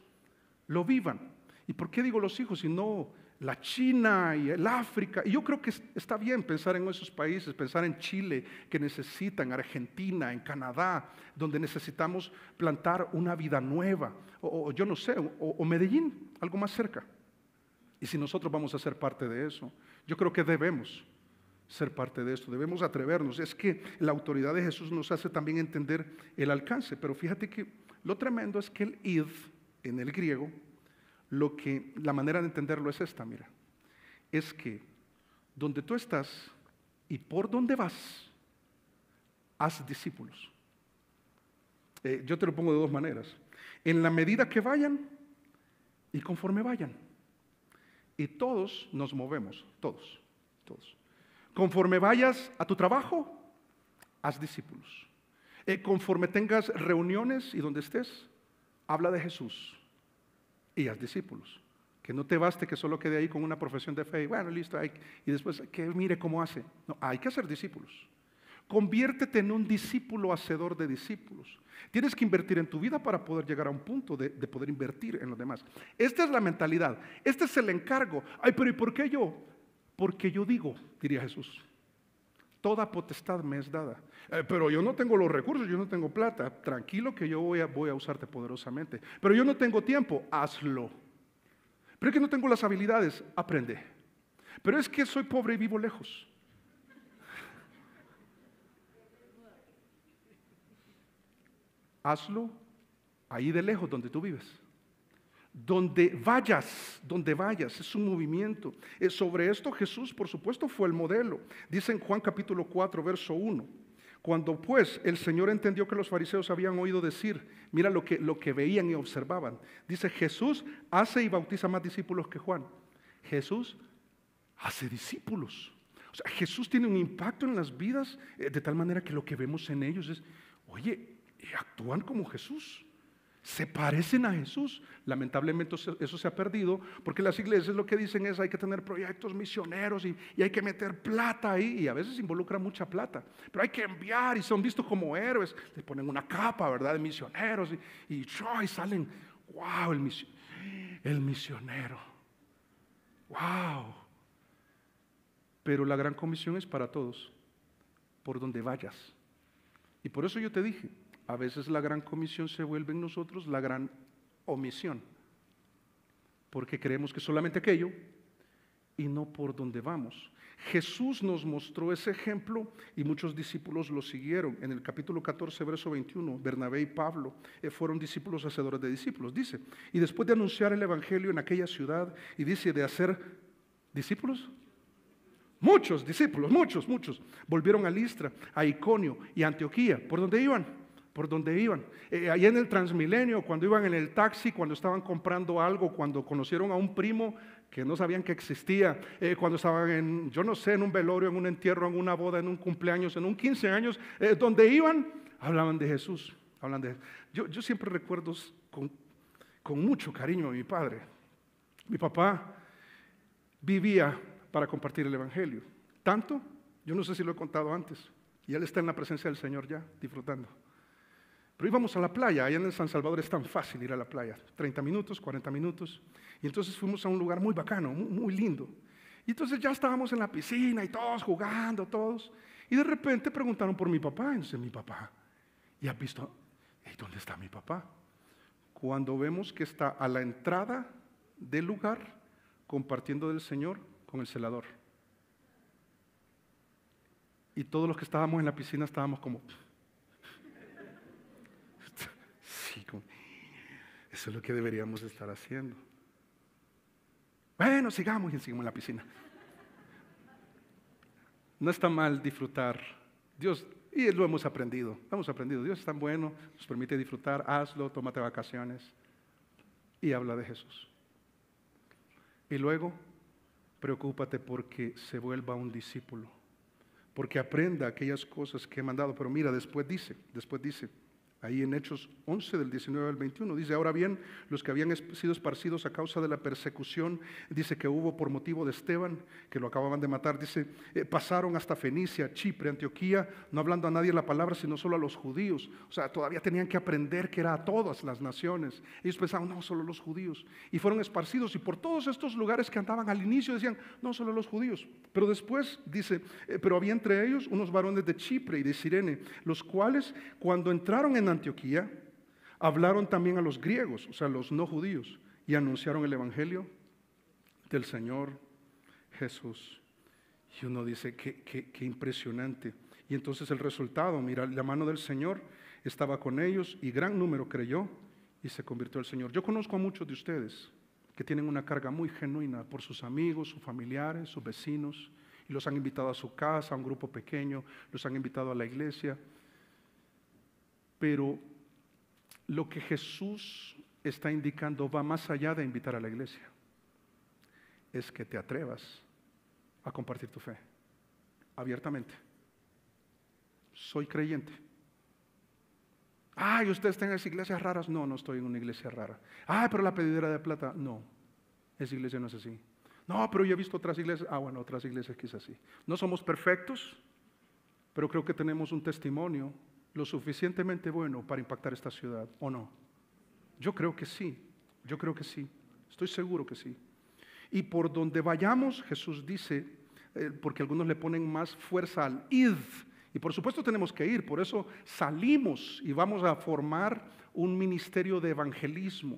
lo vivan. ¿Y por qué digo los hijos y no la China y el África? Y yo creo que está bien pensar en esos países, pensar en Chile que necesitan, Argentina, en Canadá, donde necesitamos plantar una vida nueva, o yo no sé, o Medellín, algo más cerca. Y si nosotros vamos a ser parte de eso, yo creo que debemos ser parte de esto, debemos atrevernos. Es que la autoridad de Jesús nos hace también entender el alcance, pero fíjate que lo tremendo es que el id en el griego, la manera de entenderlo es esta, mira, es que donde tú estás y por donde vas, haz discípulos. Yo te lo pongo de dos maneras, en la medida que vayan y conforme vayan. Y todos nos movemos, todos. Conforme vayas a tu trabajo, haz discípulos. Conforme tengas reuniones y donde estés, habla de Jesús. Y haz discípulos, que no te baste que solo quede ahí con una profesión de fe y bueno, listo, y después que mire cómo hace. No, hay que hacer discípulos. Conviértete en un discípulo hacedor de discípulos. Tienes que invertir en tu vida para poder llegar a un punto de poder invertir en los demás. Esta es la mentalidad, este es el encargo. Ay, pero ¿y por qué yo? Porque yo digo, diría Jesús. Toda potestad me es dada. Pero yo no tengo los recursos, yo no tengo plata. Tranquilo que yo voy a usarte poderosamente. Pero yo no tengo tiempo, hazlo. Pero es que no tengo las habilidades, aprende. Pero es que soy pobre y vivo lejos. Hazlo ahí de lejos donde tú vives. Donde vayas, es un movimiento. Sobre esto Jesús, por supuesto, fue el modelo. Dice en Juan capítulo 4, verso 1. Cuando pues el Señor entendió que los fariseos habían oído decir, mira lo que veían y observaban. Dice, Jesús hace y bautiza más discípulos que Juan. Jesús hace discípulos. O sea, Jesús tiene un impacto en las vidas de tal manera que lo que vemos en ellos es, oye, actúan como Jesús. Se parecen a Jesús. Lamentablemente eso se ha perdido porque las iglesias lo que dicen es hay que tener proyectos misioneros y hay que meter plata ahí y a veces involucra mucha plata, pero hay que enviar y son vistos como héroes, les ponen una capa, ¿verdad?, de misioneros y salen, wow, el misionero, wow. Pero la gran comisión es para todos, por donde vayas. Y por eso yo te dije, a veces la gran comisión se vuelve en nosotros la gran omisión, porque creemos que solamente aquello y no por donde vamos. Jesús nos mostró ese ejemplo y muchos discípulos lo siguieron. En el capítulo 14, verso 21, Bernabé y Pablo fueron discípulos hacedores de discípulos. Dice, y después de anunciar el evangelio en aquella ciudad, y dice de hacer discípulos, muchos discípulos, muchos, volvieron a Listra, a Iconio y a Antioquía. ¿Por dónde iban? Por donde iban. Allá en el Transmilenio, cuando iban en el taxi, cuando estaban comprando algo, cuando conocieron a un primo que no sabían que existía, cuando estaban en, yo no sé, en un velorio, en un entierro, en una boda, en un cumpleaños, en un 15 años, donde iban, hablaban de Jesús. Yo siempre recuerdo con mucho cariño a mi padre. Mi papá vivía para compartir el evangelio. Tanto, yo no sé si lo he contado antes, y él está en la presencia del Señor ya, disfrutando. Pero íbamos a la playa, allá en el San Salvador es tan fácil ir a la playa, 30 minutos, 40 minutos. Y entonces fuimos a un lugar muy bacano, muy lindo. Y entonces ya estábamos en la piscina y todos jugando, todos. Y de repente preguntaron por mi papá. Entonces mi papá, ¿y has visto? ¿Y dónde está mi papá? Cuando vemos que está a la entrada del lugar compartiendo del Señor con el celador. Y todos los que estábamos en la piscina estábamos como... Sí, eso es lo que deberíamos estar haciendo. Bueno, sigamos en la piscina. No está mal disfrutar. Dios, y lo hemos aprendido. Dios es tan bueno, nos permite disfrutar. Hazlo, tómate vacaciones y habla de Jesús. Y luego, preocúpate porque se vuelva un discípulo, porque aprenda aquellas cosas que he mandado. Pero mira, después dice, ahí en Hechos 11 del 19 al 21, dice, ahora bien, los que habían sido esparcidos a causa de la persecución, dice que hubo por motivo de Esteban, que lo acababan de matar, dice, pasaron hasta Fenicia, Chipre, Antioquía, no hablando a nadie la palabra, sino solo a los judíos. O sea, todavía tenían que aprender que era a todas las naciones. Ellos pensaban, no, solo los judíos. Y fueron esparcidos, y por todos estos lugares que andaban al inicio decían, no, solo los judíos. Pero después dice, pero había entre ellos unos varones de Chipre y de Cirene, los cuales cuando entraron en Antioquía, hablaron también a los griegos, o sea, los no judíos, y anunciaron el evangelio del Señor Jesús. Y uno dice, qué impresionante. Y entonces el resultado, mira, la mano del Señor estaba con ellos y gran número creyó y se convirtió al Señor. Yo conozco a muchos de ustedes que tienen una carga muy genuina por sus amigos, sus familiares, sus vecinos, y los han invitado a su casa, a un grupo pequeño, los han invitado a la iglesia. Pero lo que Jesús está indicando va más allá de invitar a la iglesia. Es que te atrevas a compartir tu fe abiertamente. Soy creyente. Ay, ¿usted está en esas iglesias raras? No, no estoy en una iglesia rara. Ay, pero la pedidera de plata. No, esa iglesia no es así. No, pero yo he visto otras iglesias. Bueno, otras iglesias quizás sí. No somos perfectos, pero creo que tenemos un testimonio lo suficientemente bueno para impactar esta ciudad, ¿o no? Yo creo que sí, estoy seguro que sí. Y por donde vayamos, Jesús dice, porque algunos le ponen más fuerza al id, y por supuesto tenemos que ir, por eso salimos y vamos a formar un ministerio de evangelismo.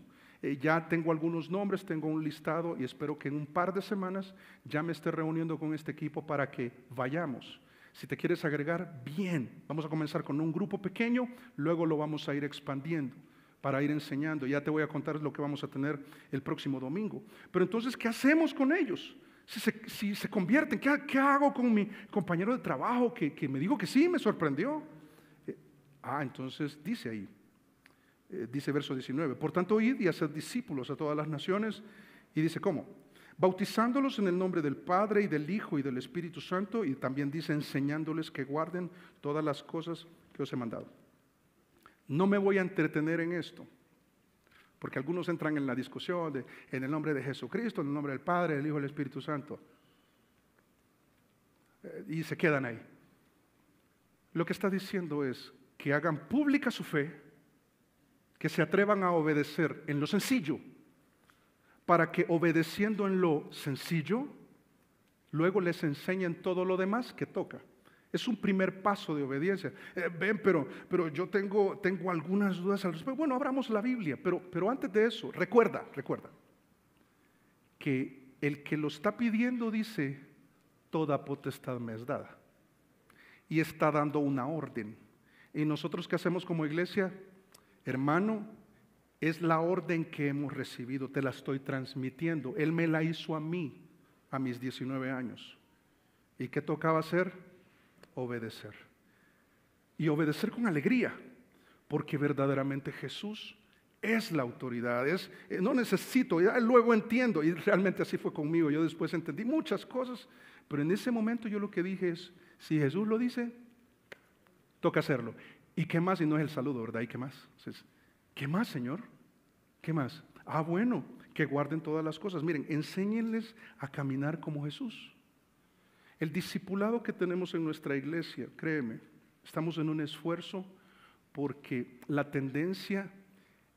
Ya tengo algunos nombres, tengo un listado y espero que en un par de semanas ya me esté reuniendo con este equipo para que vayamos. Si te quieres agregar, bien, vamos a comenzar con un grupo pequeño, luego lo vamos a ir expandiendo para ir enseñando. Ya te voy a contar lo que vamos a tener el próximo domingo. Pero entonces, ¿qué hacemos con ellos? Si se convierten, ¿qué hago con mi compañero de trabajo que me dijo que sí, me sorprendió? Entonces dice ahí, dice verso 19, por tanto id y haced discípulos a todas las naciones. Y dice, ¿cómo? Bautizándolos en el nombre del Padre y del Hijo y del Espíritu Santo, y también dice enseñándoles que guarden todas las cosas que os he mandado. No me voy a entretener en esto, porque algunos entran en la discusión en el nombre de Jesucristo, en el nombre del Padre, del Hijo y del Espíritu Santo, y se quedan ahí. Lo que está diciendo es que hagan pública su fe, que se atrevan a obedecer en lo sencillo, para que obedeciendo en lo sencillo, luego les enseñen todo lo demás que toca. Es un primer paso de obediencia. Pero yo tengo algunas dudas al respecto. Bueno, abramos la Biblia, pero antes de eso, recuerda que el que lo está pidiendo dice, toda potestad me es dada. Y está dando una orden. ¿Y nosotros qué hacemos como iglesia? Hermano, es la orden que hemos recibido, te la estoy transmitiendo. Él me la hizo a mí, a mis 19 años. ¿Y qué tocaba hacer? Obedecer. Y obedecer con alegría, porque verdaderamente Jesús es la autoridad. No necesito, ya luego entiendo, y realmente así fue conmigo. Yo después entendí muchas cosas, pero en ese momento yo lo que dije es, si Jesús lo dice, toca hacerlo. ¿Y qué más? Y no es el saludo, ¿verdad? ¿Y qué más? Entonces, ¿qué más, Señor? ¿Qué más? Bueno, que guarden todas las cosas. Miren, enséñenles a caminar como Jesús. El discipulado que tenemos en nuestra iglesia, créeme, estamos en un esfuerzo porque la tendencia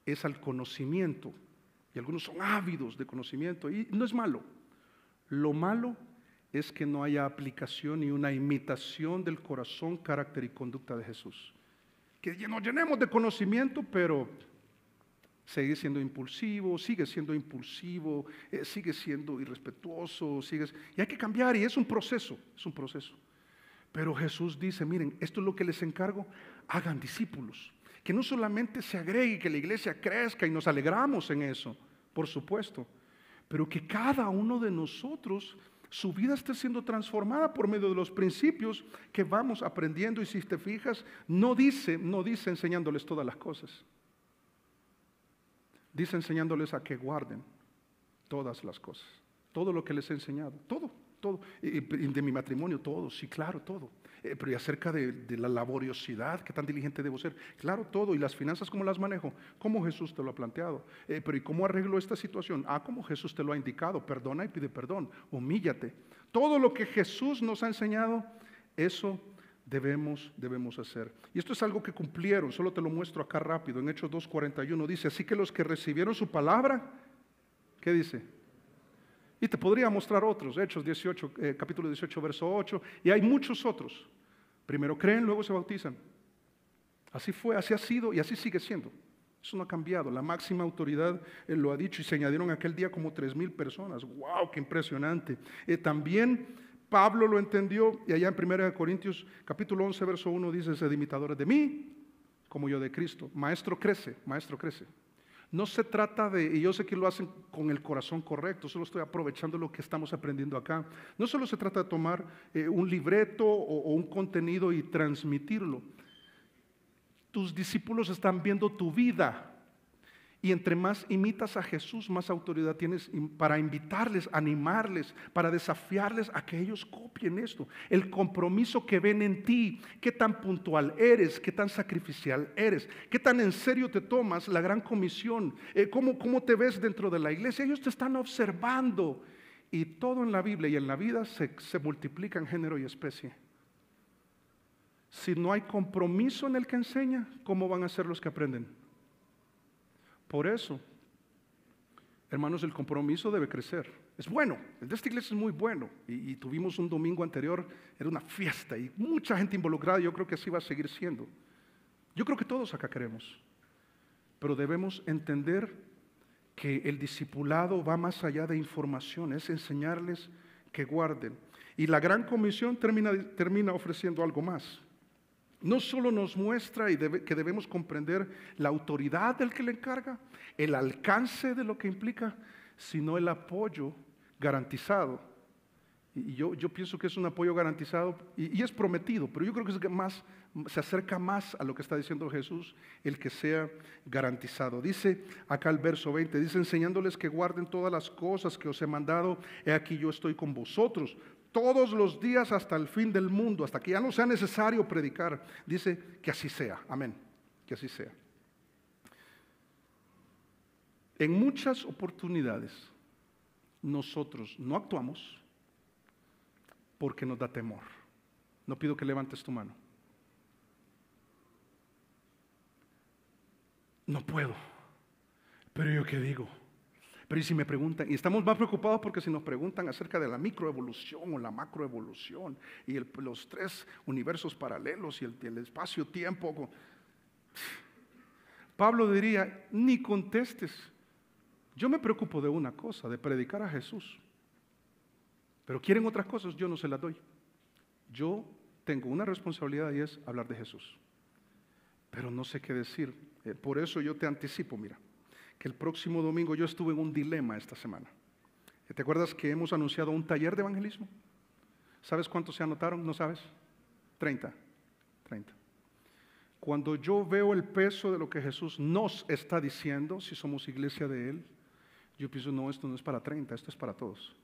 es al conocimiento. Y algunos son ávidos de conocimiento y no es malo. Lo malo es que no haya aplicación ni una imitación del corazón, carácter y conducta de Jesús. Que nos llenemos de conocimiento, pero sigue siendo impulsivo, sigue siendo irrespetuoso, y hay que cambiar, y es un proceso. Pero Jesús dice, miren, esto es lo que les encargo, hagan discípulos. Que no solamente se agregue, que la iglesia crezca y nos alegramos en eso, por supuesto, pero que cada uno de nosotros, su vida esté siendo transformada por medio de los principios que vamos aprendiendo. Y si te fijas, no dice enseñándoles todas las cosas. Dice enseñándoles a que guarden todas las cosas. Todo lo que les he enseñado, todo. Y de mi matrimonio, todo, sí, claro, todo. Pero y acerca de la laboriosidad, qué tan diligente debo ser, claro, todo. Y las finanzas, ¿cómo las manejo? ¿Cómo Jesús te lo ha planteado? Pero ¿y cómo arreglo esta situación? Como Jesús te lo ha indicado, perdona y pide perdón, humíllate. Todo lo que Jesús nos ha enseñado, eso debemos hacer. Y esto es algo que cumplieron, solo te lo muestro acá rápido. En Hechos 2:41 dice, así que los que recibieron su palabra, ¿qué dice? Y te podría mostrar otros, Hechos 18, capítulo 18, verso 8, y hay muchos otros. Primero creen, luego se bautizan. Así fue, así ha sido y así sigue siendo. Eso no ha cambiado, la máxima autoridad lo ha dicho, y se añadieron aquel día como 3,000 personas. ¡Wow! ¡Qué impresionante! También Pablo lo entendió, y allá en 1 Corintios capítulo 11, verso 1 dice, sed imitadores de mí, como yo de Cristo. Maestro crece. No se trata de, y yo sé que lo hacen con el corazón correcto, solo estoy aprovechando lo que estamos aprendiendo acá. No solo se trata de tomar un libreto o un contenido y transmitirlo. Tus discípulos están viendo tu vida. Y entre más imitas a Jesús, más autoridad tienes para invitarles, animarles, para desafiarles a que ellos copien esto. El compromiso que ven en ti, qué tan puntual eres, qué tan sacrificial eres, qué tan en serio te tomas la gran comisión, cómo te ves dentro de la iglesia. Ellos te están observando. Y todo en la Biblia y en la vida se multiplica en género y especie. Si no hay compromiso en el que enseña, ¿cómo van a ser los que aprenden? Por eso, hermanos, el compromiso debe crecer. Es bueno, el de esta iglesia es muy bueno. Y tuvimos un domingo anterior, era una fiesta y mucha gente involucrada. Yo creo que así va a seguir siendo. Yo creo que todos acá queremos. Pero debemos entender que el discipulado va más allá de información, es enseñarles que guarden. Y la gran comisión termina ofreciendo algo más. No solo nos muestra que debemos comprender la autoridad del que le encarga, el alcance de lo que implica, sino el apoyo garantizado. Y yo pienso que es un apoyo garantizado y es prometido, pero yo creo que se acerca más a lo que está diciendo Jesús, el que sea garantizado. Dice acá el verso 20, dice, enseñándoles que guarden todas las cosas que os he mandado, he aquí yo estoy con vosotros todos los días hasta el fin del mundo, hasta que ya no sea necesario predicar. Dice que así sea, amén, que así sea. En muchas oportunidades nosotros no actuamos porque nos da temor. No pido que levantes tu mano. No puedo, pero yo qué digo. Pero ¿y si me preguntan? Y estamos más preocupados porque si nos preguntan acerca de la microevolución o la macroevolución y los 3 universos paralelos y el espacio-tiempo. Pablo diría, ni contestes. Yo me preocupo de una cosa, de predicar a Jesús. pero quieren otras cosas, yo no se las doy. Yo tengo una responsabilidad y es hablar de Jesús. Pero no sé qué decir. Por eso yo te anticipo, mira, que el próximo domingo yo estuve en un dilema esta semana. ¿Te acuerdas que hemos anunciado un taller de evangelismo? ¿Sabes cuántos se anotaron? ¿No sabes? 30. Cuando yo veo el peso de lo que Jesús nos está diciendo, si somos iglesia de Él, yo pienso, no, esto no es para 30, esto es para todos.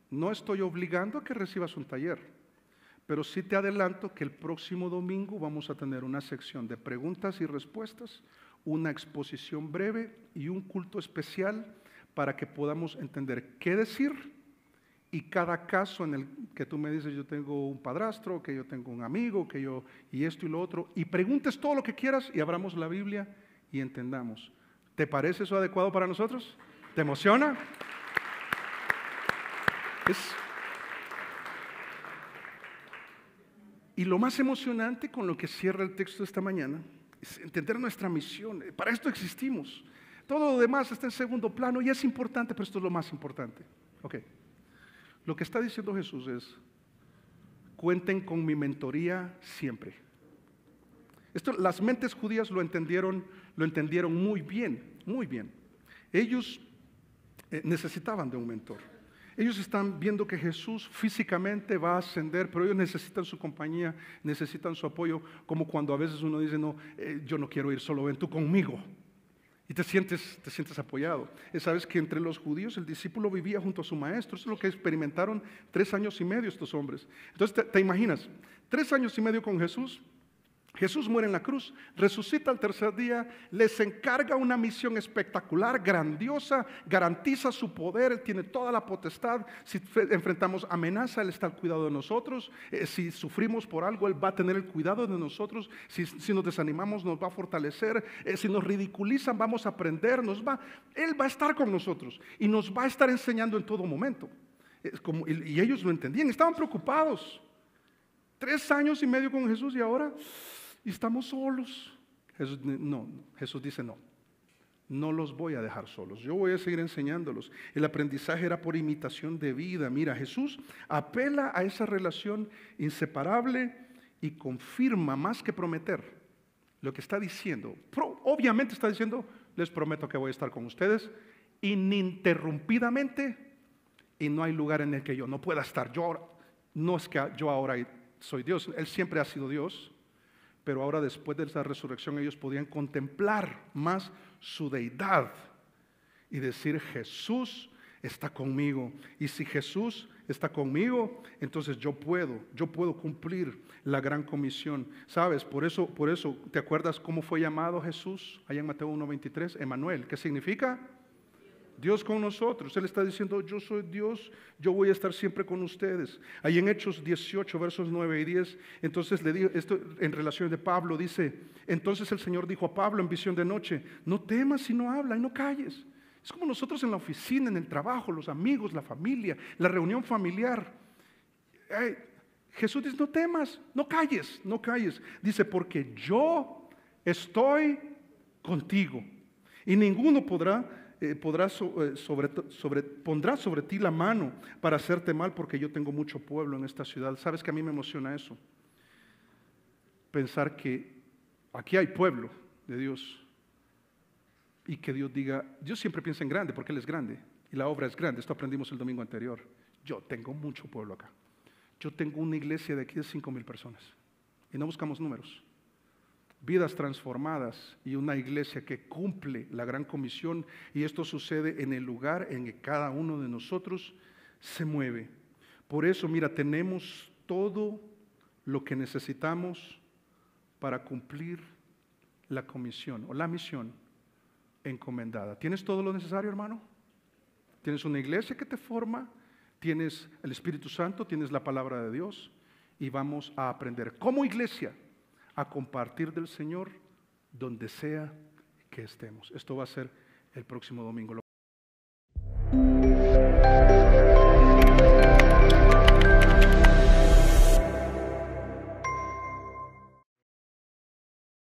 No estoy obligando a que recibas un taller, pero sí te adelanto que el próximo domingo vamos a tener una sección de preguntas y respuestas, una exposición breve y un culto especial para que podamos entender qué decir y cada caso en el que tú me dices, yo tengo un padrastro, que yo tengo un amigo, que yo y esto y lo otro, y preguntes todo lo que quieras y abramos la Biblia y entendamos. ¿Te parece eso adecuado para nosotros? ¿Te emociona? Y lo más emocionante con lo que cierra el texto de esta mañana es entender nuestra misión. Para esto existimos. Todo lo demás está en segundo plano y es importante, pero esto es lo más importante. Ok. Lo que está diciendo Jesús es, cuenten con mi mentoría siempre. Esto, las mentes judías lo entendieron muy bien, muy bien. Ellos necesitaban de un mentor. Ellos están viendo que Jesús físicamente va a ascender, pero ellos necesitan su compañía, necesitan su apoyo, como cuando a veces uno dice, no, yo no quiero ir solo, ven tú conmigo. Y te sientes apoyado. Sabes que entre los judíos el discípulo vivía junto a su maestro. Eso es lo que experimentaron 3 años y medio estos hombres. Entonces te imaginas, 3 años y medio con Jesús. Jesús muere en la cruz, resucita al tercer día, les encarga una misión espectacular, grandiosa, garantiza su poder, Él tiene toda la potestad. Si enfrentamos amenaza, Él está al cuidado de nosotros. Si sufrimos por algo, Él va a tener el cuidado de nosotros. Si nos desanimamos, nos va a fortalecer. Si nos ridiculizan, vamos a aprender. Él va a estar con nosotros y nos va a estar enseñando en todo momento. Y ellos lo entendían, estaban preocupados. 3 años y medio con Jesús y ahora estamos solos. Jesús dice no los voy a dejar solos, yo voy a seguir enseñándolos. El aprendizaje era por imitación de vida. Mira, Jesús apela a esa relación inseparable y confirma más que prometer lo que está diciendo. Obviamente está diciendo, les prometo que voy a estar con ustedes ininterrumpidamente y no hay lugar en el que yo no pueda estar. No es que yo ahora soy Dios, Él siempre ha sido Dios. Pero ahora después de esa resurrección ellos podían contemplar más su deidad y decir, Jesús está conmigo. Y si Jesús está conmigo, entonces yo puedo cumplir la gran comisión. ¿Sabes? Por eso, ¿te acuerdas cómo fue llamado Jesús? Allá en Mateo 1:23, Emanuel. ¿Qué significa? Dios con nosotros. Él está diciendo, yo soy Dios, yo voy a estar siempre con ustedes. Ahí en Hechos 18, versos 9 y 10, entonces le digo, esto en relación de Pablo, dice, entonces el Señor dijo a Pablo en visión de noche, no temas sino habla y no calles. Es como nosotros en la oficina, en el trabajo, los amigos, la familia, la reunión familiar. Jesús dice, no temas, no calles. Dice, porque yo estoy contigo y ninguno pondrá sobre ti la mano para hacerte mal, porque yo tengo mucho pueblo en esta ciudad. Sabes que a mí me emociona eso, pensar que aquí hay pueblo de Dios y que Dios diga, Dios siempre piensa en grande porque Él es grande y la obra es grande. Esto aprendimos el domingo anterior. Yo tengo mucho pueblo acá. Yo tengo una iglesia de aquí de 5,000 personas y no buscamos números. Vidas transformadas y una iglesia que cumple la gran comisión, y esto sucede en el lugar en que cada uno de nosotros se mueve. Por eso, mira, tenemos todo lo que necesitamos para cumplir la comisión o la misión encomendada. ¿Tienes todo lo necesario, hermano? Tienes una iglesia que te forma, tienes el Espíritu Santo, tienes la palabra de Dios, y vamos a aprender como iglesia a compartir del Señor donde sea que estemos. Esto va a ser el próximo domingo.